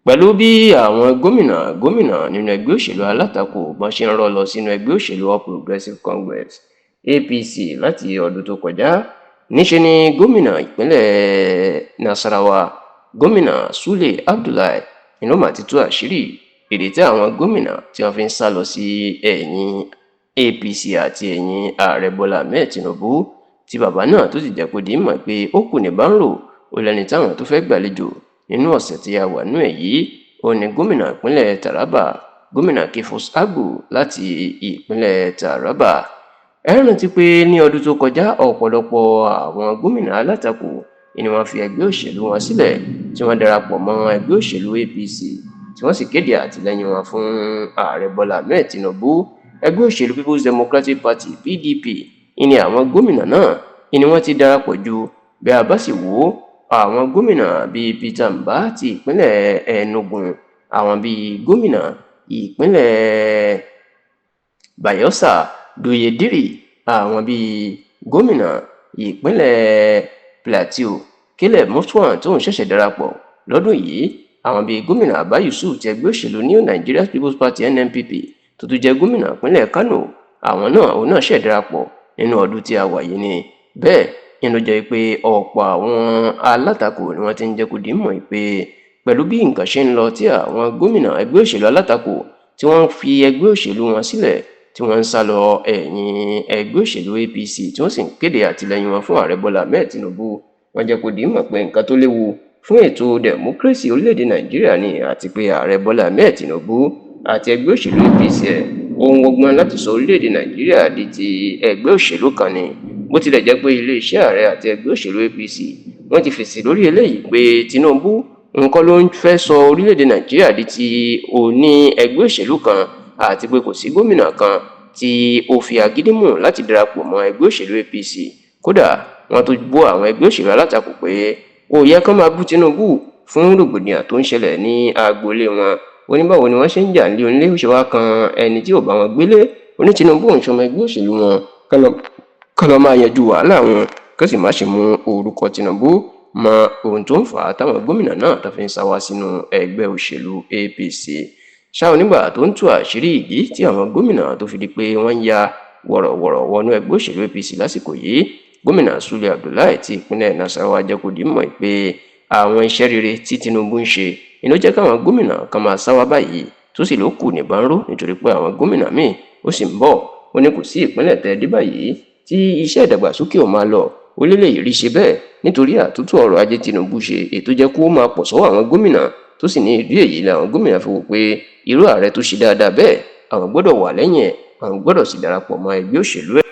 pẹ̀lú bí àwọn gómìnà nínú ẹgbẹ́ òṣèlú alátakò bọ́n ṣe ń rọ́ lọ sínú ẹgbẹ́ òṣèlú All Progressives Congress APC láti ọdún tó kọjá, níṣe ni gómìnà ìpínlẹ̀ Nasarawa gómìnà Sule Abdullahi ló mà ti tú àṣírí ìdí tí àwọn gómìnà tí wọ́n fi ń sá lọ sí ẹ̀yìn APC àti ẹ̀yìn ààrẹ Bọ́lá Ahmed Tinubu, tí bàbá náà tó sì jẹ́ kó di mọ̀ pé ó kù ní báńrò ó lẹ́ni táwọn tó fẹ́ gbàlejò nínú ọ̀sẹ̀ tí a wà nínú ẹ̀ yìí. Ó ní gómìnà ìpínlẹ̀ Taraba gómìnà Kefus Agbu láti ìpínlẹ̀ Taraba. Ẹ rántí pé ní ọdún tó kọjá ọ̀pọ̀lọpọ̀ àwọn gómìnà alátakò ni wọ́n fi ẹgbẹ́ òṣèlú wọn sílẹ̀ tí wọ́n darapọ̀ mọ́ ẹgbẹ́ òṣèlú APC tí wọ́n sì kéde àtìlẹ́yìn wọn fún ààrẹ Bọ́lá Ahmed Tinubu. Ẹgbẹ́ òṣèlú People's Democratic Party PDP ni àwọn gómìnà náà ni wọ́n ti darapọ̀ jù. Bí a bá sì wò ó, àwọn gómìnà bíi Peter Mbah ti ìpínlẹ̀ Enugu, àwọn bíi gómìnà ìpínlẹ̀ Bayelsa Duyediri, àwọn bíi gómìnà ìpínlẹ̀ Plateau Caleb Mutfwang tóun ṣẹ̀ṣẹ̀ darapọ̀ lọ́dún yìí, àwọn bíi gómìnà Abba Yusuf ti ẹgbẹ́ òṣèlú New Nigeria People's Party NNPP tó tún jẹ́ gómìnà ìpínlẹ̀ Kano, òun náà ṣẹ̀ darapọ̀ nínú ọdún tí a wà yìí ni. Bẹ́ẹ̀ ló jẹ́ pé ọ̀pọ̀ àwọn alátakò ni wọ́n ti ń jẹ́ kó di mọ̀ pé pẹ̀lú bí nǹkan ṣe ń lọ tí àwọn gómìnà ẹgbẹ́ òṣèlú alátakò tí wọ́n fi ẹgbẹ́ òṣèlú wọn sílẹ̀ tí wọ́n ń sá lọ ẹ̀yìn ẹgbẹ́ òṣèlú APC tí wọ́n sì ń kéde àtìlẹ́yìn wọn fún ààrẹ Bọ́lá Ahmed Tinubu, wọ́n jẹ́ kó di mọ̀ pé nǹkan tó léwu fún ètò democracy orílẹ̀-èdè Nàìjíríà ni, àti pé ààrẹ Bọ́lá Ahmed Tinubu àti ẹgbẹ́ òṣèlú APC ohun ọgbọ́n láti sọ orílẹ̀-èdè Nàìjíríà di ti ẹgbẹ́ òṣèlú kan ni. Bó tilẹ̀ jẹ́ pé iléeṣẹ́ ààrẹ àti ẹgbẹ́ òṣèlú APC wọ́n ti fèsì lórí eléyìí pé Tinubu nǹkan ló ń fẹ́ sọ orílẹ̀-èdè Nàìjíríà di ti òní ẹgbẹ́ òṣèlú kan, àti pé kò sí gómìnà kan tí ó fi agídí mú láti darapọ̀ mọ́ ẹgbẹ́ òṣèlú APC. Kódà wọ́n tó bú àwọn ẹgbẹ́ òṣèlú alátakò pé ó yẹ kán máa bú Tinubu fún rògbòdìyàn tó ń ṣẹlẹ̀ ní agboolé wọn. Ó ní báwo ni wọ́n ṣe ń jà nílé onílé ó ṣe wá kan ẹni tí ò bá wọn gbélé. Ó ní Tinubu ń ṣọmọ ẹgbẹ́ òṣèlú wọn kán lọ máa yanjú wàhálà wọn, kán sì má ṣe mú orúkọ Tinubu mọ ohun tó ń fà á táwọn gómìnà náà tó fi ń sá wá sínú ẹgbẹ́ òṣèlú APC. Ṣá onígbà tó ń tú àṣírí ìdí tí àwọn gómìnà tó fi di pé wọ́n ń ya wọ̀rọ̀wọ̀rọ̀ wọnú ẹgbẹ́ òṣèlú APC lásìkò yìí, gómìnà Sule Abdullahi ti ìpínlẹ̀ Nasarawa jẹ́ kó di mọ̀ pé àwọn iṣẹ́ rere tí Tinubu ń ṣe ló jẹ́ káwọn gómìnà kan máa sá wá báyìí, tó sì ló kù ní bánró nítorí pé àwọn gómìnà míì ó sì ń bọ̀. Ó ní kò sí ìpínlẹ̀ tẹ́ dé báyìí tí iṣẹ́ ìdàgbàsókè ò máa lọ. Ó lélẹ́yìí rí ṣe bẹ́ẹ̀ nítorí àtúntò ọrọ̀ ajé Tinubu ṣe ètò jẹ́ kó máa pọ̀ sọ́wọ́ àwọn gómìnà, tó sì ní ìdí èyí làwọn gómìnà fi wò pé irú ààrẹ tó ṣe dáadáa bẹ́ẹ̀ àwọn gbọ́dọ̀ wà lẹ́yìn ẹ̀, àwọn gbọ́dọ̀ sì darapọ̀ mọ́ ẹgbẹ́ òṣèlú ẹ̀.